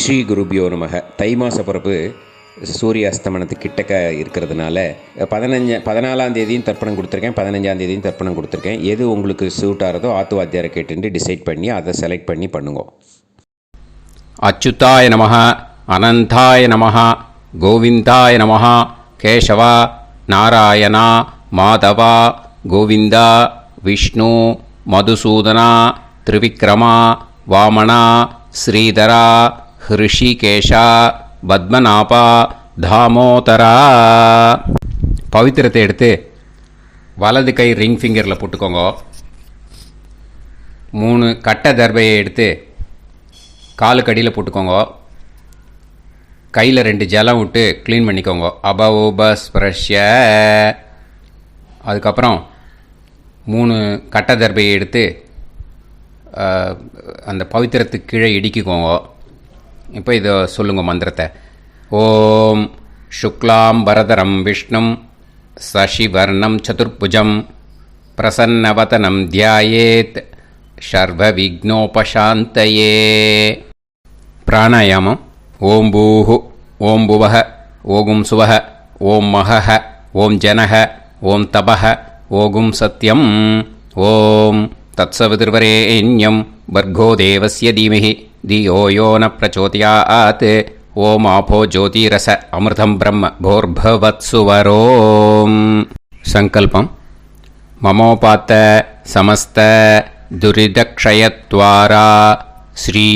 ஸ்ரீ குருபியோ நமக. தை மாத பிறப்பு சூரிய அஸ்தமனத்துக்கு கிட்டக்க இருக்கிறதுனால 14ஆம் தேதியும் தர்ப்பணம் கொடுத்துருக்கேன், 15ஆம் தேதியும் தர்ப்பணம் கொடுத்துருக்கேன். எது உங்களுக்கு சூட் ஆகிறதோ ஆத்துவாத்தியாரை கேட்டுட்டு டிசைட் பண்ணி அதை செலக்ட் பண்ணி பண்ணுங்க. அச்சுதாய நமஹ, அனந்தாய நமஹ, கோவிந்தாய நமஹ, கேசவா, நாராயணா, மாதவா, கோவிந்தா, விஷ்ணு, மதுசூதனா, திரிவிக்ரமா, வாமனா, ஸ்ரீதரா, ஹிருஷிகேஷா, பத்மநாபா, தாமோதரா. பவித்திரத்தை எடுத்து வலது கை ரிங் ஃபிங்கரில் போட்டுக்கோங்க. 3 கட்டை தர்பையை எடுத்து காலுக்கடியில் போட்டுக்கோங்க. கையில் 2 ஜலம் விட்டு க்ளீன் பண்ணிக்கோங்க. அபவோபஸ்பிரஷ்ய. அதுக்கப்புறம் 3 கட்டை தர்பையை எடுத்து அந்த பவித்திரத்துக்கு கீழே இடிக்கிக்கோங்க. இப்போ இதை சொல்லுங்க மந்திரத்தை. ஓம் சுக்லாம் பரதரம் விஷ்ணும் சசிவர்ணம் சதுர்புஜம் பிரசன்னவதனம் தியாயேத் சர்வ விக்னோபசாந்தயே. பிராணாயாமம். ஓம் பூஹு, ஓம் புவஹ, ஓகும் சுவஹ, ஓம் மஹஹ, ஓம் ஜனஹ, ஓம் தபஹ, ஓகும் சத்யம். ஓம் தத்சவிதுர்வரேண்யம் வர்கோ தேவஸ்ய தீமஹி தியோ யோ ந பிரச்சோதயாத். ஓம் ஆபோ ஜோதிரச அமிர்தம் பிரம்ம போர்பவத்சுவரோம். சங்கல்பம். மமோபாத்த சமஸ்த துரிதக்ஷயத்வாரா ஸ்ரீ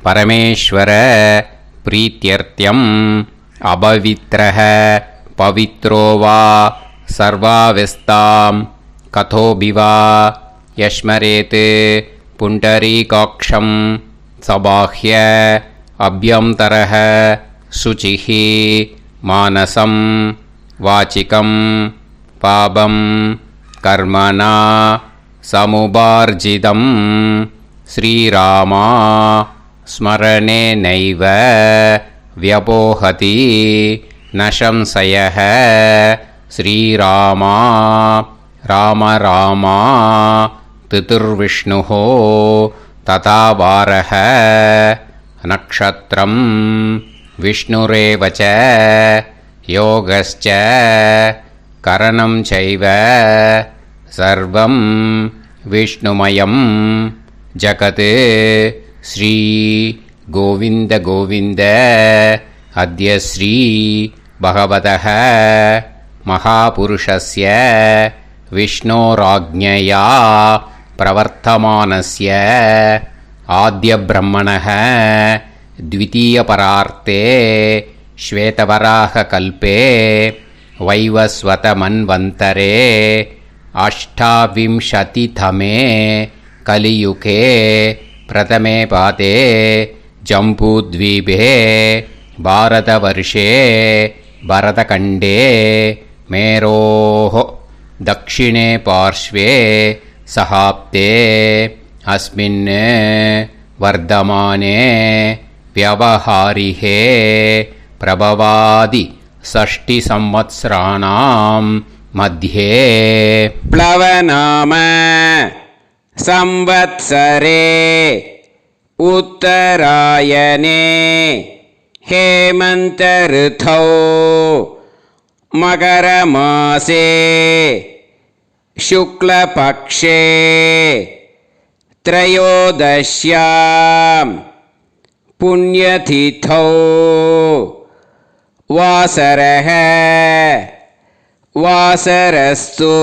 பரமேஸ்வர பிரீத்யர்த்தியம் அபவித்ரஹ பவித்ரோ வா சர்வாவஸ்தாம் கதோபிவா யஸ்மரேத் புண்டரீகாக்ஷம் சபாஹ்ய அப்யந்தரஹ சுசிஹ மானசம் வாசிகம் பாபம் கர்மணா சமுபார்ஜிதம் ஸ்ரீராமா ஸ்மரணேனைவ வ்யபோஹதி ந சம்சயः. ஸ்ரீராமா ராம ராமா திதிர்விஷ்ணுः ததா வாரஹ. நக்ஷத்ரம் விஷ்ணுரேவ ச யோகஸ்ச கரணம் சைவ சர்வம் விஷ்ணுமயம் ஜகத். ஸ்ரீ கோவிந்த கோவிந்த அத்ய ஸ்ரீ பகவதः மகாபுருஷஸ்ய விஷ்ணோராஜ்ஞயா பிரவர்த்தமானஸ்ய ஆத்ய பிரம்மணः த்விதீயபரார்த்தே ஸ்வேதவராக கல்பே வைவஸ்வத மன்வந்தரே அஷ்டாவிம்சதிதமே கலியுகே பிரதமே பாதே ஜம்பூத்வீபே பாரதவர்ஷே பரதகண்டே மேரோः दक्षिणे पार्श्वे सहाप्ते अस्मिन् वर्धमाने व्यवहारिहे प्रभवादि 6 संवत्सराणां मध्ये प्लवनाम संवत्सरे उत्तरायणे हेमन्त ऋतौ मकरमासे शुक्लपक्षे त्रयोदश्यां पुण्यतिथौ वासरः वासरस्तु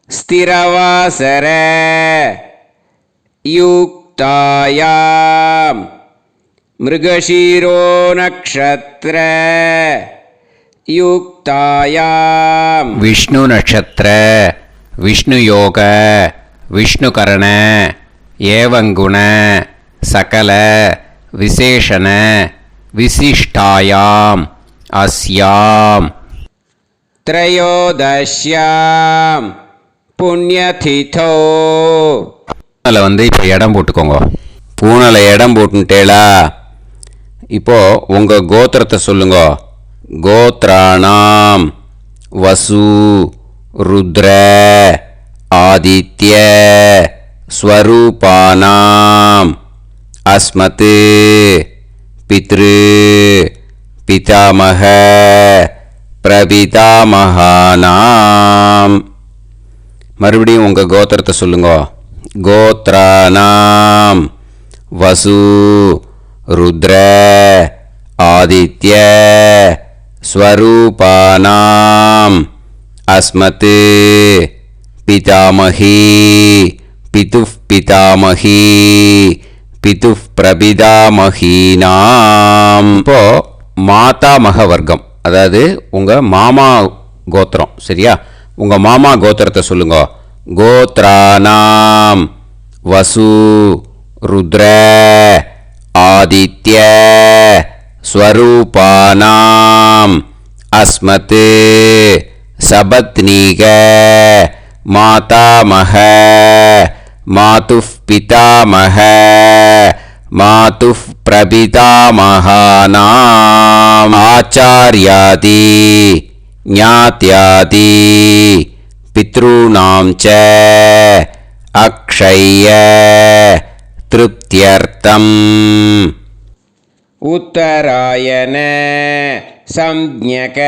स्थिरवासर युक्तायां मृगशीरो नक्षत्र युक्तायां विष्णु नक्षत्र विष्णु योग विष्णु करण एवं गुण सकल विशेषण विशिष्टायां अस्यां त्रयोदश्यां पुण्यतिथौ. பூனலை வந்து இப்போ இடம் போட்டுக்கோங்க. பூனலை இடம் போட்டுட்டேளா? இப்போது உங்கள் கோத்திரத்தை சொல்லுங்க. கோத்ராணாம் வசு ருத்ர ஆதித்ய ஸ்வரூபானாம் अस्मत् पितृ पितामह பிரபிதாமகானாம். மறுபடியும் உங்கள் கோத்திரத்தை சொல்லுங்க. கோத்ரானாம் வசு ருத்ர ஆதித்ய ஸ்வரூபானாம் அஸ்மத் பிதாமகி பிதுஃப் பிதாமகி பிதுஃப் பிரபிதாமகீனாம். இப்போ மாதாமக வர்க்கம், அதாவது உங்கள் மாமா கோத்திரம். சரியா? உங்கள் மாமா கோத்திரத்தை சொல்லுங்க. கோத்ரானாம் வசு ருத்ர ஆதித்ய ஸ்வரூபானாம் அஸ்மத் சபத்னீக மாதாமக மாதுஃப் பிதாமக மாதுஃப் பிரபிதாமகானாம் ஆச்சார்யாதி ஞாத்யாதி பித்ருணாம் ச அக்ஷய திருப்தியர்த்தம். உத்தராயண சம்ஞக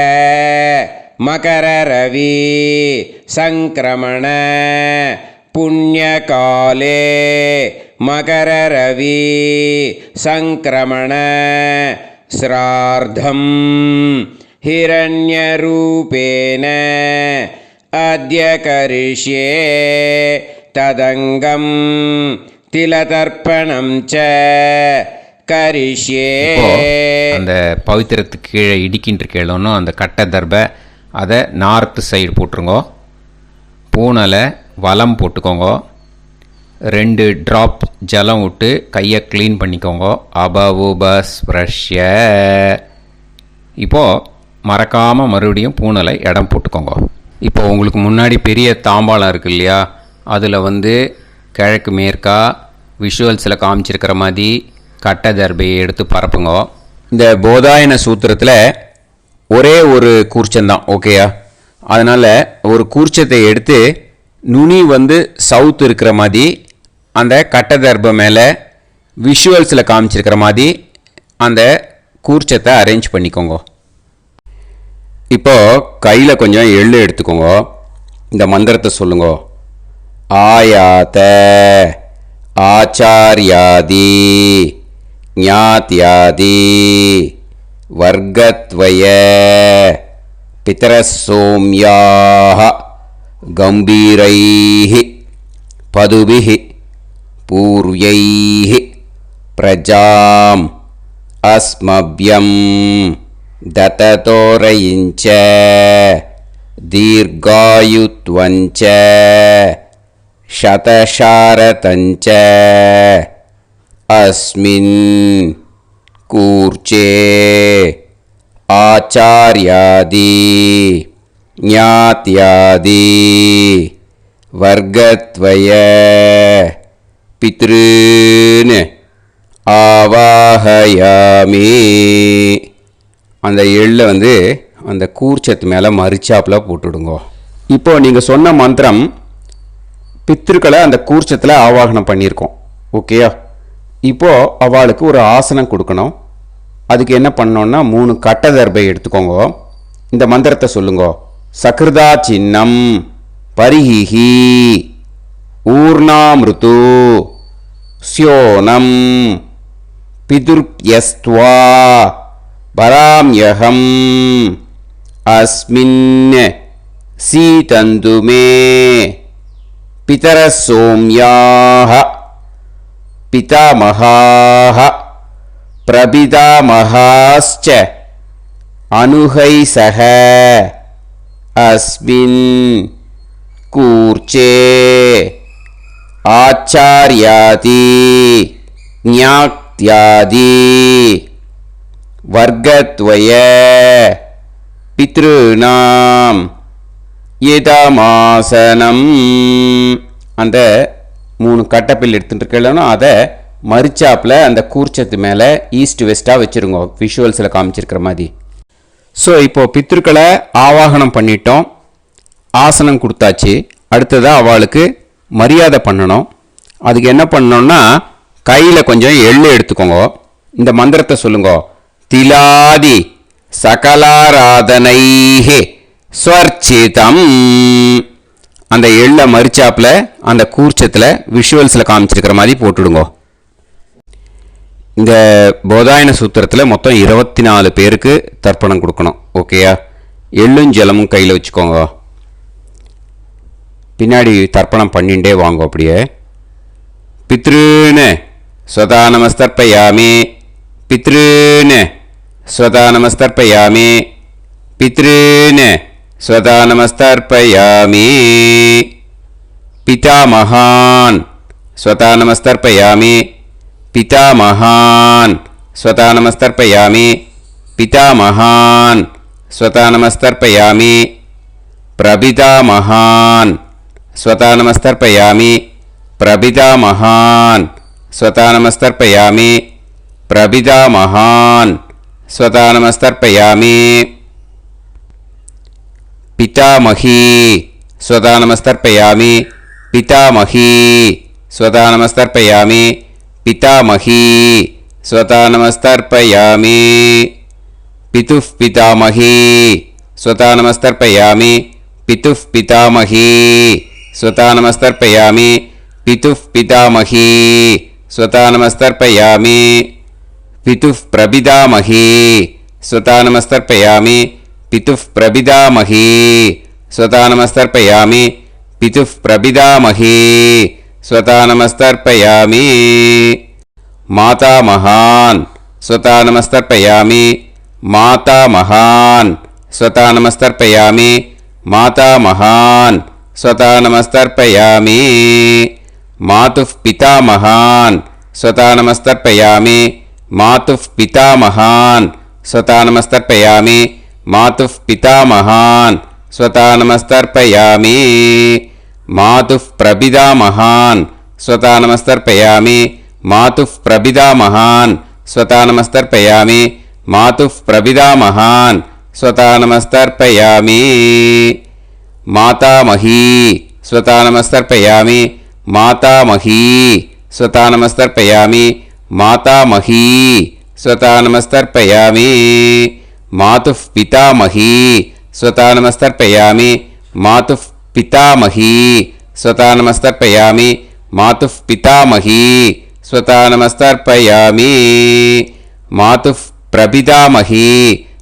மகர ரவி சங்கிரமண புண்ணியகாலே மகர ரவி சங்கிரமண ஸ்ரார்த்தம் ஹிரண்யரூபேன அத்ய கரிஷ்யே ததங்கம் திலதர்ப்பணம் ச கரிஷ்யே. அந்த பவித்திரத்துக்கு கீழே இடிக்கின்ற கேளோன்னு அந்த கட்டை தர்பை அதை நார்த்து சைடு போட்டுருங்கோ. பூனலை வலம் போட்டுக்கோங்க. 2 ட்ராப் ஜலம் விட்டு கையை க்ளீன் பண்ணிக்கோங்க. அபவுபஸ்ப்ரஷ்ய. இப்போது மறக்காமல் மறுபடியும் பூனலை இடம் போட்டுக்கோங்க. இப்போ உங்களுக்கு முன்னாடி பெரிய தாம்பாளம் இருக்குது இல்லையா, அதில் கிழக்கு மேற்கா விஷுவல்ஸில் காமிச்சிருக்கிற மாதிரி கட்டை தர்பையை எடுத்து பரப்புங்க. இந்த போதாயன சூத்திரத்தில் ஒரே ஒரு கூர்ச்சந்தான், ஓகேயா? அதனால் ஒரு கூர்ச்சத்தை எடுத்து நுனி சவுத் இருக்கிற மாதிரி அந்த கட்டை தர்பை மேலே விஷுவல்ஸில் காமிச்சிருக்கிற மாதிரி அந்த கூர்ச்சத்தை அரேஞ்ச் பண்ணிக்கோங்க. இப்போது கையில் கொஞ்சம் எள்ளு எடுத்துக்கோங்க. இந்த மந்திரத்தை சொல்லுங்க. ஆயாத ஆச்சார்யாதி ஞாத்யாதி வர்கத்வய பிதரசோம்யாஹ கம்பீரைஹி பதுபிஹி பூர்வைஹி பிரஜாம் அஸ்மப்யம் தததோரயிஞ்ச தீர்காயுத்வஞ்ச சதசாரதஞ்ச அஸ்மின் கூர்ச்சே ஆச்சார்யாதி ஞாத்யாதி வர்கத்வய பித்ருன் ஆவாஹயாமி. அந்த எள்ளை அந்த கூர்ச்சத்து மேலே மரிச்சாப்பில் போட்டுடுங்க. இப்போது நீங்கள் சொன்ன மந்திரம் பித்ருக்களை அந்த கூர்ச்சத்தில் ஆவாகனம் பண்ணியிருக்கோம், ஓகேயா? இப்போது அவளுக்கு ஒரு ஆசனம் கொடுக்கணும். அதுக்கு என்ன பண்ணோன்னா 3 கட்டை தர்பை எடுத்துக்கோங்க. இந்த மந்திரத்தை சொல்லுங்க. சக்ருதா சின்னம் பரிஹிஹி ஊர்ணாமிருத்து ஸ்யோனம் பிதுர்யஸ்த்வா பராம்யகம் அஸ்மின் சீதந்துமே பிதரசோம்யாஹ பிதாமகாஹ பிரபிதாமகாஸ்ச அனுகைசஹ அஸ்மின் கூர்ச்சே ஆச்சார்யாதி ஞாத்யாதி வர்கத்வய பித்ருநாம் இதமாசனம். அந்த 3 கட்டப்பில் எடுத்துகிட்டு இருக்கலன்னா அதை மரிச்சாப்பில் அந்த கூர்ச்சத்து மேலே ஈஸ்ட் வெஸ்ட்டாக வச்சுருங்க, விஷுவல்ஸில் காமிச்சிருக்கிற மாதிரி. ஸோ இப்போது பித்ருக்களை ஆவாகனம் பண்ணிட்டோம், ஆசனம் கொடுத்தாச்சு. அடுத்ததாக அவளுக்கு மரியாதை பண்ணணும். அதுக்கு என்ன பண்ணணும்னா கையில் கொஞ்சம் எள்ளு எடுத்துக்கோங்க. இந்த மந்திரத்தை சொல்லுங்க. திலாதி சகலாராதனைஹே ஸ்வர்ச்சிதம். அந்த எள்ளை மரிச்சாப்பில் அந்த கூர்ச்சத்தில் விஷுவல்ஸில் காமிச்சிருக்கிற மாதிரி போட்டுடுங்க. இந்த போதாயன சூத்திரத்தில் மொத்தம் 24 பேருக்கு தர்ப்பணம் கொடுக்கணும். ஓகேயா? எள்ளும் ஜலமும் கையில் வச்சுக்கோங்க. பின்னாடி தர்ப்பணம் பண்ணிகிட்டே வாங்க. அப்படியே பித்ருன்னு ஸ்வதா நமஸ்தர்ப்பயாமி, பித்ருன்னு ஸ்வதா நமஸ்தர்ப்பயாமி, பித்ருன்னு ஸ்வதா நமஸ்தர்ப்பயாமி, பிதாமகான் ஸ்வதா நமஸ்தர்ப்பயாமி, பிதாமகான் ஸ்வதா நமஸ்தர்ப்பயாமி, பிதாமகான் ஸ்வதா நமஸ்தர்ப்பயாமி, பிரபிதாமகான் ஸ்வதா நமஸ்தர்ப்பயாமி, பிரபிதாமகான் ஸ்வதா நமஸ்தர்ப்பயாமி, பிரபிதாமகான் ஸ்வதா நமஸ்தர்ப்பயாமி, பிதாமகி ஸ்வதா நமஸ்தர்ப்பயாமி, பிதாமகி ஸ்வதா நமஸ்தர்ப்பயாமி, பிதாமகி ஸ்வதா நமஸ்தர்ப்பயாமி, பிதுः பிதாமகி ஸ்வதா நமஸ்தர்ப்பயாமி, பிதுः பிதாமகி ஸ்வதா நமஸ்தர்ப்பயாமி, பிதுः பிதாமகி ஸ்வதா நமஸ்தர்ப்பயாமி, பிதுः பிரபிதாமகி ஸ்வதா நமஸ்தர்ப்பயாமி, பிதுः பிரபிதாமகி ஸ்வதா நமஸ்தர்ப்பயாமி, பிதுः பிரபிதாமகி ஸ்வதா நமஸ்தர்ப்பயாமி, மாதாமகான் ஸ்வதா நமஸ்தர்ப்பயாமி, மாதாமகான் ஸ்வதா நமஸ்தர்ப்பயாமி, மாதாமகான் ஸ்வதா நமஸ்தர்ப்பயாமி, மாதுः பிதாமகான் ஸ்வதா நமஸ்தர்ப்பயாமி, மாதுः பிதாமகான் ஸ்வதா நமஸ்தர்ப்பயாமி, மாதுः பிதாமகான் ஸ்வதா நமஸ்தர்ப்பயாமி, மாதுः பிரபிதாமகான் ஸ்வதா நமஸ்தர்ப்பயாமி, மாதுः பிரபிதாமகான் ஸ்வதா நமஸ்தர்ப்பயாமி, மாதுः பிரபிதாமகான் ஸ்வதா நமஸ்தர்ப்பயாமி, மாதாமகி ஸ்வதா நமஸ்தர்ப்பயாமி, மாதாமகி ஸ்வதா நமஸ்தர்ப்பயாமி, மாதாமகி ஸ்வதா நமஸ்தர்ப்பயாமி, மாதுः பிதாமகி ஸ்வதா நமஸ்தர்ப்பயாமி, மாதுः பிதாமகி ஸ்வதா நமஸ்தர்ப்பயாமி, மாதுः பிதாமகி ஸ்வதா நமஸ்தர்ப்பயாமி, மாதுः பிரபிதாமகி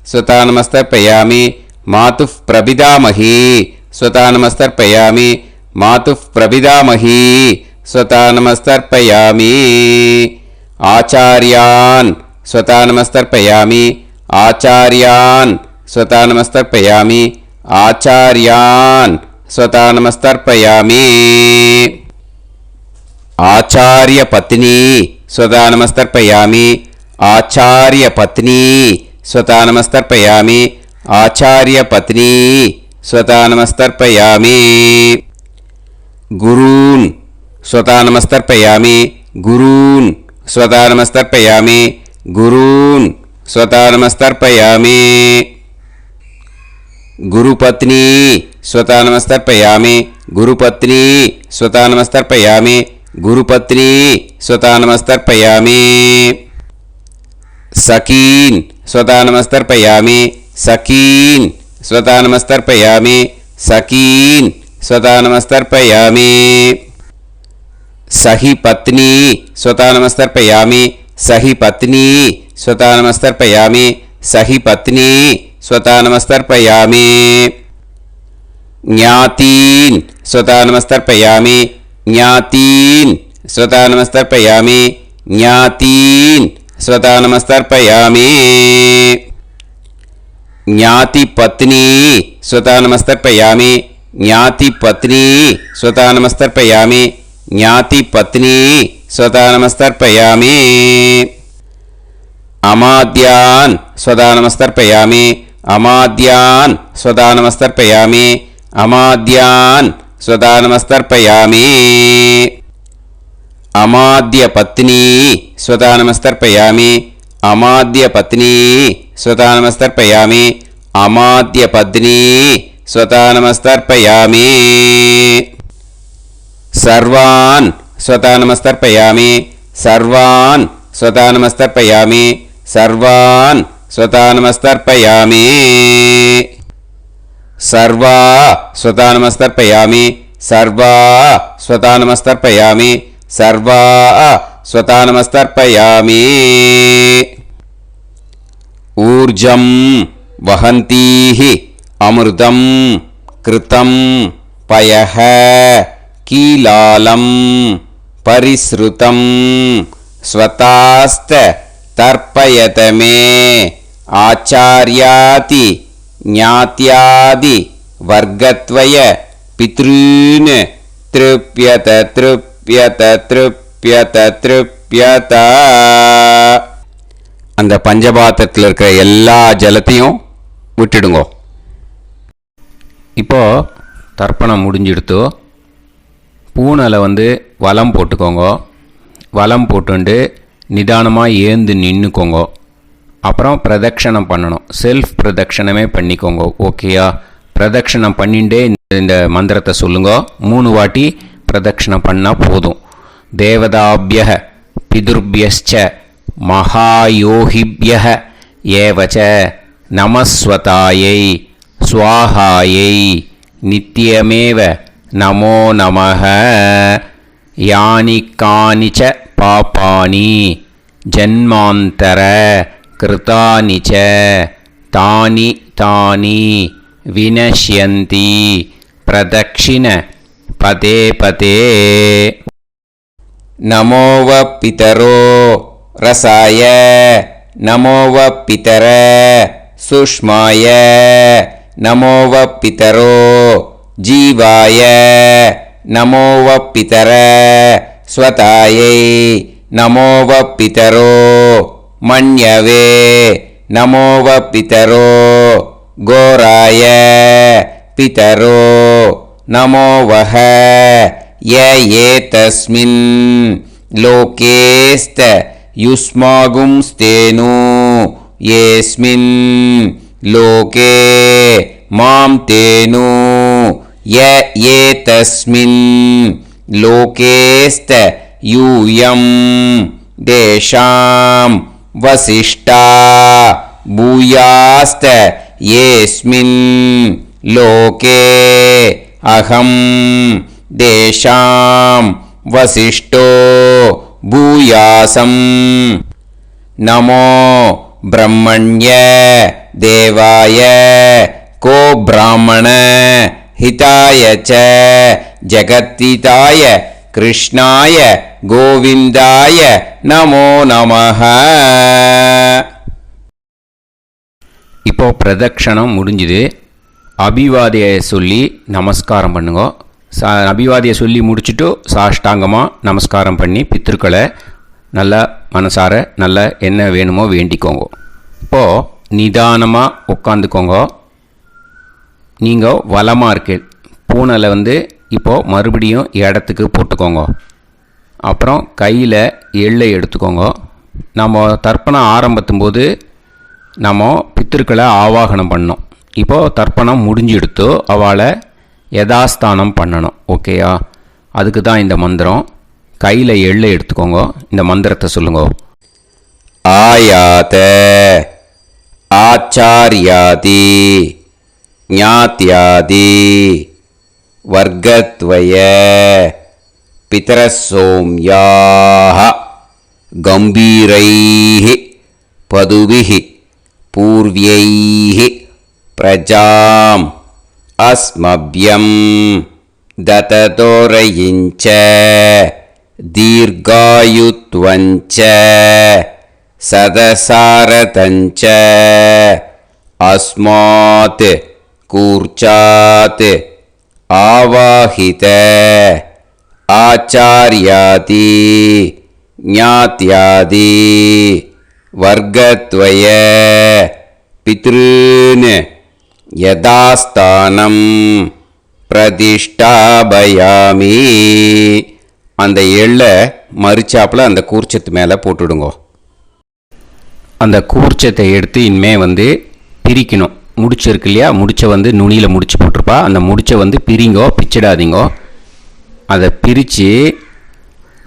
ஸ்வதா நமஸ்தர்ப்பயாமி, மாதுः பிரபிதாமகி ஸ்வதா நமஸ்தர்ப்பயாமி, மாதுः பிரபிதாமகி ஸ்வதா நமஸ்தர்ப்பயாமி, ஆச்சார்யான் ஸ்வதா நமஸ்தர்ப்பயாமி, ஆச்சார்யான் ஸ்வதா நமஸ்தர்ப்பயாமி, ஆச்சார்யான் ஸ்வதா நமஸ்தர்ப்பயாமி, ஆச்சார்ய பத்னி ஸ்வதா நமஸ்தர்ப்பயாமி, ஆச்சார்ய பத்னி ஸ்வதா நமஸ்தர்ப்பயாமி, ஆச்சார்ய பத்னி ஸ்வதா நமஸ்தர்ப்பயாமி, குரூன் ஸ்வதா நமஸ்தர்ப்பயாமி, குரூன் ஸ்வதா நமஸ்தர்ப்பயாமி, குரூன் ஸ்வதா நமஸ்தர்ப்பயாமி, குருபத்னி ஸ்வதா நமஸ்தர்ப்பயாமி, குருபத்னி ஸ்வதா நமஸ்தர்ப்பயாமி, குருபத்னி ஸ்வதா நமஸ்தர்ப்பயாமி, சகீன் ஸ்வதா நமஸ்தர்ப்பயாமி, சகீன் ஸ்வதா நமஸ்தர்ப்பயாமி, சகீன் ஸ்வதா நமஸ்தர்ப்பயாமி, சஹி பத்னி ஸ்வதா நமஸ்தர்ப்பயாமி, சஹி பத்னி ஸ்வதா நமஸ்தர்ப்பயாமி, சஹி பத்னி ஸ்வதா நமஸ்தர்ப்பயாமி, ஞாதீன் ஸ்வதா நமஸ்தர்ப்பயாமி, ஞாதீன் ஸ்வதா நமஸ்தர்ப்பயாமி, ஞாதீன் ஸ்வதா நமஸ்தர்ப்பயாமி, ஞாதி பத்னி ஸ்வதா நமஸ்தர்ப்பயாமி, ஞாதி பத்னி ஸ்வதா நமஸ்தர்ப்பயாமி, ஞாதி பத்னி ஸ்வதா நமஸ்தர்ப்பயாமி, அமாத்யான் ஸ்வதா நமஸ்தர்ப்பயாமி, அமாத்யான் ஸ்வதா நமஸ்தர்ப்பயாமி, அமாத்யான் ஸ்வதா நமஸ்தர்ப்பயாமி, அமாத்ய பத்னி ஸ்வதா நமஸ்தர்ப்பயாமி, அமாத்ய பத்னி ஸ்வதா நமஸ்தர்ப்பயாமி, அமாத்ய பத்னி ஸ்வதா நமஸ்தர்ப்பயாமி, சர்வான் ஸ்வதா நமஸ்தர்ப்பயாமி, सर्वान् स्वतानमस्तर्पयामि सर्वान् स्वतानमस्तर्पयामि सर्वा स्वतानमस्तर्पयामि सर्वा स्वतानमस्तर्पयामि सर्वा स्वतानमस्तर्पयामि ऊर्जं वहन्तीः अमृतं कृतं पयः कीलालं परिसृतं स्वतास्त तर्पयत मे आचार्याति ज्ञात्यादि वर्गत्वय पितॄन् तृप्यत तृप्यत तृप्यत तृप्यत அந்த பஞ்சபாத்திரத்தில் இருக்கிற எல்லா ஜலத்தையும் விட்டுடுங்கோ. இப்போது தர்ப்பணம் முடிஞ்சிடுத்து. பூனலை வலம் போட்டுக்கோங்க. வலம் போட்டுண்டு நிதானமாக ஏந்து நின்றுக்கோங்க. அப்புறம் பிரதட்சணம் பண்ணணும். செல்ஃப் பிரதட்சணமே பண்ணிக்கோங்க. ஓகேயா? பிரதட்சணம் பண்ணிண்டே இந்த மந்திரத்தை சொல்லுங்க. 3 வாட்டி பிரதட்சணம் பண்ணால் போதும். தேவதாபிய பிதுர்பியஸ்ச மகாயோகிபியः ஏவச நமஸ்வதாயை ஸ்வாஹாயை நித்யமேவ நமோ நமः யானி கானிச்ச பாபானி ஜன்மாந்தர கிருதானிச்ச தானி தானி வினஷ்யந்தி பிரதக்ஷிண பதே பதே நமோ வ பிதரோ रसाय नमो व पितर सुष्माय नमो व पितरो जीवाय नमो व पितर स्वतायै नमो व पितरो मन्यवे नमो व पितरो घोराय पितरो नमो वः य एतस्मिन् लोकेस्त युष्मागुंस्तेनु येस्मिन् लोके मां तेनु य एतस्मिन् लोकेस्त यूयं देशां वसिष्ठा भूयास्त येस्मिन् लोके अहं देशां वसिष्ठो भूयासं नमो ब्रह्मण्य देवाय को ब्राह्मण हिताय च जगत्हिताय कृष्णाय गोविन्दाय नमो नमः. இப்போ பிரதட்சணம் முடிஞ்சுது. அபிவாதியை சொல்லி நமஸ்காரம் பண்ணுங்க. அபிவாதியை சொல்லி முடிச்சுட்டு சாஷ்டாங்கமாக நமஸ்காரம் பண்ணி பித்திருக்களை நல்லா மனசார நல்லா என்ன வேணுமோ வேண்டிக்கோங்க. இப்போது நிதானமாக உட்காந்துக்கோங்க. நீங்கள் வலமாக இருக்கு பூனலை இப்போது மறுபடியும் இடத்துக்கு போட்டுக்கோங்க. அப்புறம் கையில் எள்ளை எடுத்துக்கோங்க. நம்ம தர்ப்பணம் ஆரம்பித்தும் போது நம்ம பித்திருக்களை ஆவாகனம் பண்ணோம். இப்போது தர்ப்பணம் முடிஞ்செடுத்து அவளை யதாஸ்தானம் பண்ணணும். ஓகேயா? அதுக்கு தான் இந்த மந்திரம். கையில் எள்ளை எடுத்துக்கோங்க. இந்த மந்திரத்தை சொல்லுங்க. ஆயாத ஆச்சாரியாதி ஞாத்யாதி வர்க்கத்வய பிதரசோம்யாஹ கம்பீரைஹி பதுபிஹி பூர்வ்யைஹி பிரஜாம் अस्मभ्यं दततोरयिञ्च दीर्घायुत्वञ्च सदसारतञ्च अस्मात् कूर्चात् आवाहित आचार्यादि ज्ञात्यादि वर्गत्वय पितॄन् யதாஸ்தானம் பிரதிஷ்டாபயாமி. அந்த எள்ளை மறிச்சாப்பில் அந்த கூர்ச்சத்து மேலே போட்டுடுங்க. அந்த கூர்ச்சத்தை எடுத்து இனிமே பிரிக்கணும். முடிச்சிருக்கு இல்லையா? முடிச்சை நுனியில் முடிச்சு போட்டிருப்பா. அந்த முடிச்சை பிரிங்கோ, பிச்சிடாதீங்கோ. அதை பிரித்து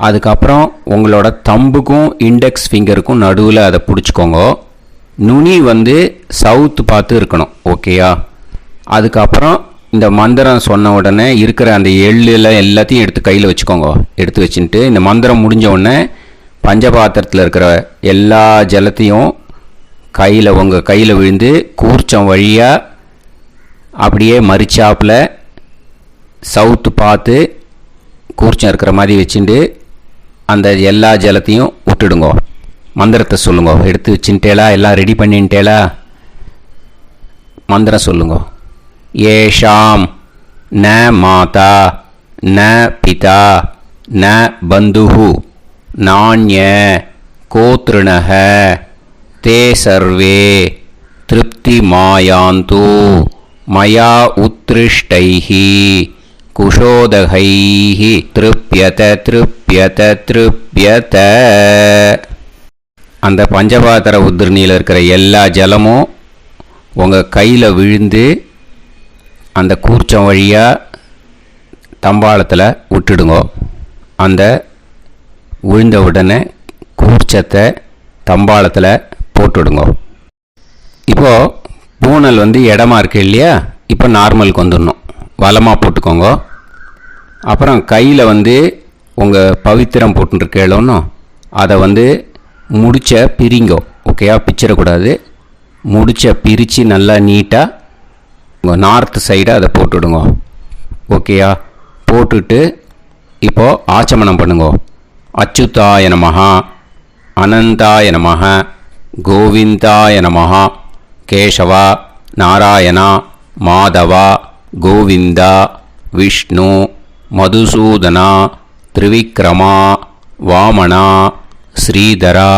அதுக்கப்புறம் உங்களோட தம்புக்கும் இண்டெக்ஸ் ஃபிங்கருக்கும் நடுவில் அதை பிடிச்சிக்கோங்க. நுனி வந்து சவுத்து பார்த்து இருக்கணும். ஓகேயா? அதுக்கப்புறம் இந்த மந்திரம் சொன்ன உடனே இருக்கிற அந்த எள்ளில் எல்லாத்தையும் எடுத்து கையில் வச்சுக்கோங்க. எடுத்து வச்சுட்டு இந்த மந்திரம் முடிஞ்ச உடனே பஞ்சபாத்திரத்தில் இருக்கிற எல்லா ஜலத்தையும் உங்கள் கையில் விழுந்து கூர்ச்சம் வழியாக அப்படியே மறிச்சாப்பில் சவுத்து பார்த்து கூர்ச்சம் இருக்கிற மாதிரி வச்சுட்டு அந்த எல்லா ஜலத்தையும் விட்டுடுங்க. மந்திரத்தை சொல்லுங்க. எடுத்து வச்சுட்டேலா? எல்லாம் ரெடி பண்ணிட்டேலா? மந்திரம் சொல்லுங்க. ஏஷாம் ந மாதா ந பிதா ந பந்துஹு நாண்ய கோத்ருணஹ தே சர்வே திருப்தி மாயாந்து மயா உத்ருஷ்டைஹி குஷோதகைஹி திருப்யத திருப்யத திருப்யத. அந்த பஞ்சபாத்திர உதிர்ணியில் இருக்கிற எல்லா ஜலமும் உங்கள் கையில் விழுந்து அந்த கூர்ச்சம் வழியாக தம்பாளத்தில் விட்டுடுங்க. அந்த விழுந்த உடனே கூர்ச்சத்தை தம்பாளத்தில் போட்டுடுங்க. இப்போது பூனல் வந்து இடமா இருக்கு இல்லையா? இப்போ நார்மலுக்கு வந்துடணும். வலமாக போட்டுக்கோங்க. அப்புறம் கையில் வந்து உங்கள் பவித்திரம் போட்டுருக்கேளோன்னு அதை வந்து முடிச்ச பிரிங்கோ. ஓகேயா? பிச்சிடக்கூடாது. முடிச்ச பிரித்து நல்லா நீட்டாக உங்கள் நார்த்து சைடை அதை போட்டுவிடுங்க. ஓகேயா? போட்டுட்டு இப்போது ஆச்சமனம் பண்ணுங்க. அச்சுதாய நமஹ அனந்தாய நமஹ கோவிந்தாய நமஹ கேசவா நாராயணா மாதவா கோவிந்தா விஷ்ணு மதுசூதனா திரிவிக்ரமா வாமனா ஸ்ரீதரா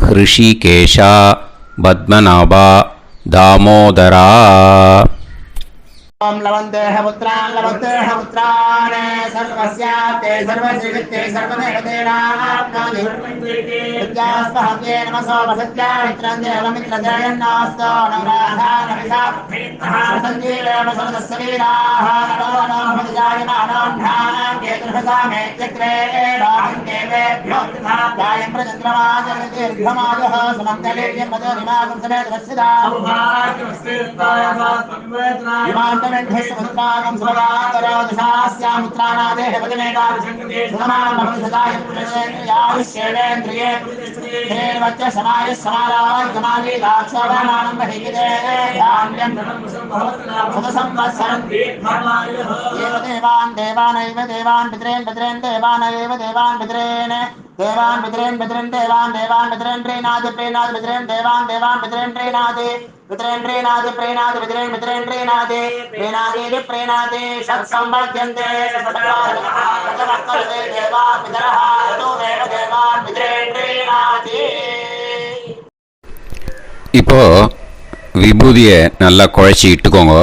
ஹிருஷிகேஷா பத்மநாபா தாமோதரா. ओम लवन्तेह पुत्रान् लवन्तेह पुत्रान् सर्वस्याते सर्वश्रीवित्ते सर्वदेवतेनाप्नोति विद्यास्पहव्ये नमसो वसत्या मित्रं देवमित्रजयन्नास्तो नवराधानविषा सञ्जीवेम समदस्सवीराः नमो नमः जायमानोऽन्धानां केतुर्भसामे चक्रे राहन्देवेभ्यो गायं प्रचन्द्रमाजर्दीर्घमाजः समन्तलेयं मदोनिमागं समेत वत्सिदा समुद्रागं सुभगान्तरादशास्यामुत्राणादेह वदनेकाभिषङ्कृते सुधमानमभिसदायुष्येवेन्द्रिये देवच्च समायः समाराय समाली दाक्षावानानं बहिगिदे धान्यं सुदसंवत्सरं देवान् देवानैव देवान् पितॄन् पितॄन् देवानैव देवान् पितॄन् देवान् पितॄन् पितॄन् देवान् देवान् पितॄन् प्रीणाति प्रीणाति पितॄन् देवान् देवान् पितॄन् प्रीणाति पितॄन् प्रीणाति प्रीणाति पितॄन् पितॄन् प्रीणाति प्रीणाति प्रीणाति षट्संवर्ध्यन्ते षट्काले देवा पितरः ततोमेव देवान् पितॄन् प्रीणाति. இப்போ விபூதியை நல்லா குழச்சி இட்டுக்கோங்க.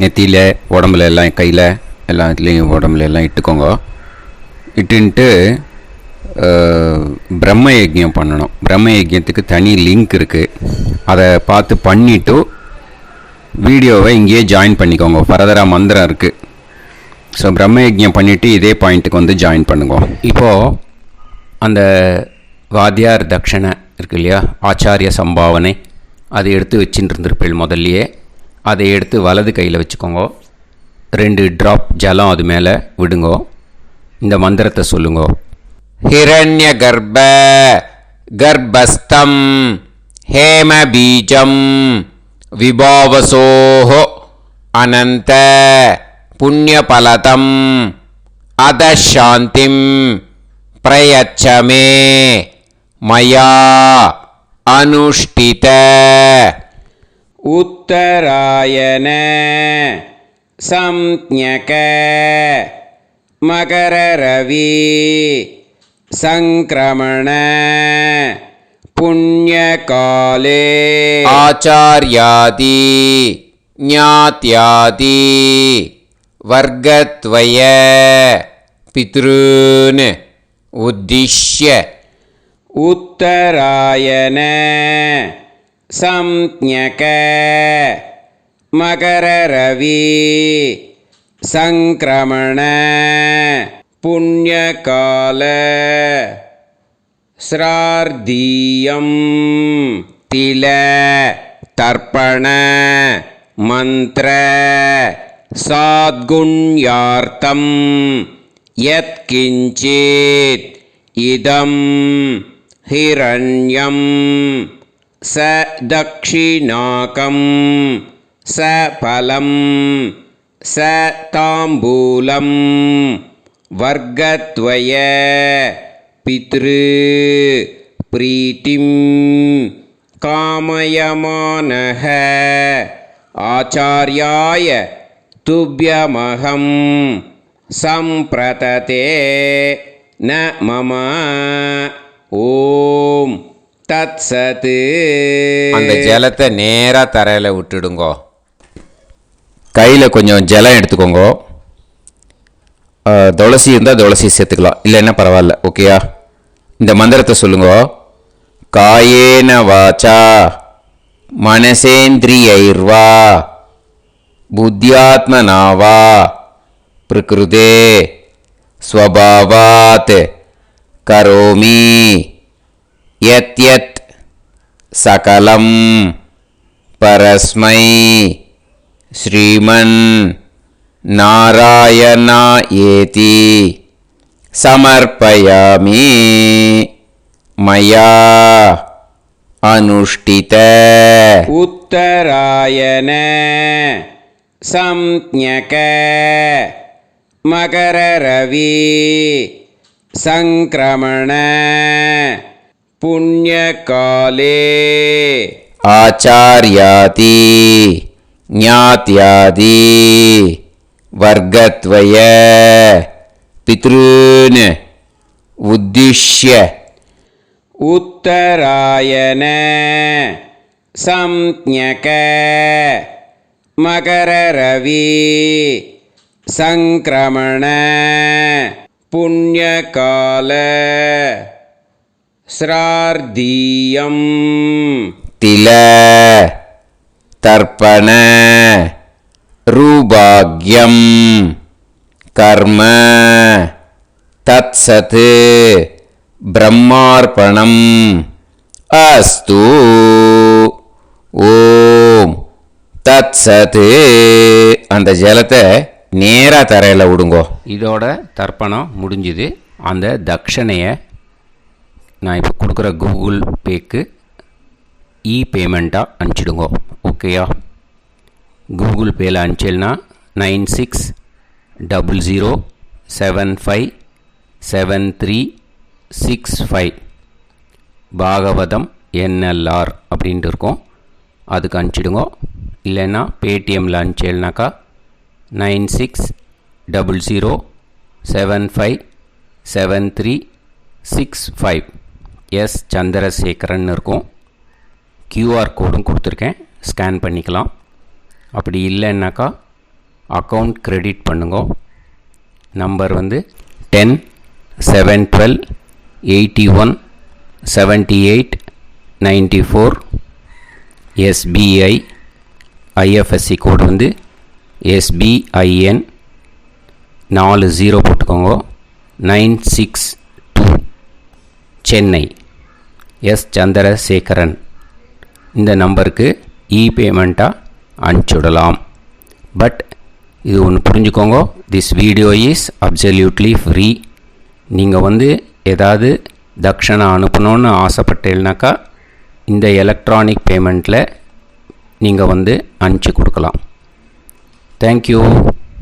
நெத்தியில் உடம்புல எல்லாம் கையில் எல்லாத்துலேயும் உடம்புல எல்லாம் இட்டுக்கோங்க. இட்டுன்ட்டு பிரம்ம யஜ்யம் பண்ணணும். பிரம்ம யஜ்யத்துக்கு தனி லிங்க் இருக்குது. அதை பார்த்து பண்ணிவிட்டு வீடியோவை இங்கேயே ஜாயின் பண்ணிக்கோங்க. ஃபர்தராக மந்திரம் இருக்குது. ஸோ பிரம்ம யஜ்யம் பண்ணிவிட்டு இதே பாயிண்ட்டுக்கு வந்து ஜாயின் பண்ணுங்க. இப்போது அந்த வாத்தியார் தட்சணை இருக்கு இல்லையா, ஆச்சாரிய சம்பாவனை, அதை எடுத்து வச்சுட்டு இருந்திருப்பேள் முதல்லையே. அதை எடுத்து வலது கையில் வச்சுக்கோங்க. 2 ட்ராப் ஜலம் அது மேலே விடுங்கோ. இந்த மந்திரத்தை சொல்லுங்கோ. ஹிரண்ய கர்ப்ப கர்ப்பஸ்தம் ஹேம பீஜம் விபாவசோஹோ அனந்த புண்ணியபலதம் அதசாந்திம் பிரயச்சமே மயா அனுஷ்டித. உத்தராயண சம்ஞக மகர ரவி சங்கிரமண புண்ணியகாலே ஆச்சார்யாதி ஞாத்யாதி வர்க்கத்வய பித்ருன் உத்திஷ்ய. உத்தராயண சம்ஞக மகர ரவி சங்கிரமண புண்ணியகால ஸ்ரார்த்தீயம் தில தர்ப்பண மந்திர சாத்குண்யார்த்தம் யத்கிஞ்சித் இதம் ஹிரண்யம் ச தக்ஷிணாகம் ச பலம் ச தாம்பூலம் வர்க்கத்வய பித்ரு பிரீத்திம் காமயமானஹ ஆச்சார்யாய துப்யமஹம் சம்பிரததே ந மம ஓம் தத்சத். அந்த ஜலத்தை நேராக தரையில் விட்டுடுங்கோ. கையில் கொஞ்சம் ஜலம் எடுத்துக்கோங்க. துளசி இருந்தால் துளசி சேர்த்துக்கலாம், இல்லைன்னா பரவாயில்ல. ஓகேயா? இந்த மந்திரத்தை சொல்லுங்க. காயேன வாச்சா மனசேந்திரியைர்வா புத்தியாத்மனாவா பிரகிருதே ஸ்வபாவாத் கரோமி யத் யத் சகலம் பரஸ்மை ஸ்ரீமன் நாராயணாயேதி சமர்ப்பயாமி மயா அனுஷ்டித. உத்தராயண சம்ஞக மகரரவி சங்கிரமண புண்ணியகாலே ஆச்சார்யாதி ஞாத்யாதி வர்க்கத்வய பித்ருன் உத்திஷ்ய. உத்தராயண சம்ஞக மகரரவி சங்கிரமண புண்ணியகால ஸ்ரார்த்தீயம் தில தர்ப்பண ரூபாக்யம் கர்ம தத்சத் பிரம்மார்ப்பணம் அஸ்து. ஓம் தத்சத். அந்த ஜலத்தை நேராக தரையில் விடுங்கோ. இதோட தர்ப்பணம் முடிஞ்சுது. அந்த தட்சணையை நான் இப்போ கொடுக்குற கூகுள் பேக்கு பேமெண்ட்டாக அனுப்பிச்சிடுங்கோ. ஓகேயா? கூகுள் பேயில் அனுப்பிச்சேன்னா 9600757365 பாகவதம் NLR அப்படின்ட்டு இருக்கும். அதுக்கு அனுப்பிச்சிடுங்கோ. இல்லைன்னா பேடிஎம்மில் அனுப்பிச்சேன்னாக்கா 9600757365 எஸ் சந்திரசேகரன் இருக்கும். QR கோடும் கொடுத்துருக்கேன், ஸ்கேன் பண்ணிக்கலாம். அப்படி இல்லைன்னாக்கா அக்கௌண்ட் கிரெடிட் பண்ணுங்க. நம்பர் வந்து 10-7-12-81-78-94. SBI IFSC கோடு வந்து SBIN 40 போட்டுக்கோங்க. 962 சென்னை. எஸ் சந்திரசேகரன். இந்த நம்பருக்கு பேமெண்ட்டாக அனுப்பிச்சுடலாம். பட் இது ஒன்று புரிஞ்சுக்கோங்க, this video is absolutely free. நீங்கள் வந்து ஏதாவது தட்சணை அனுப்பணுன்னு ஆசைப்பட்டேன்னாக்கா இந்த எலக்ட்ரானிக் பேமெண்ட்டில் நீங்கள் வந்து அனுப்பிச்சி கொடுக்கலாம். தேங்க்யூ.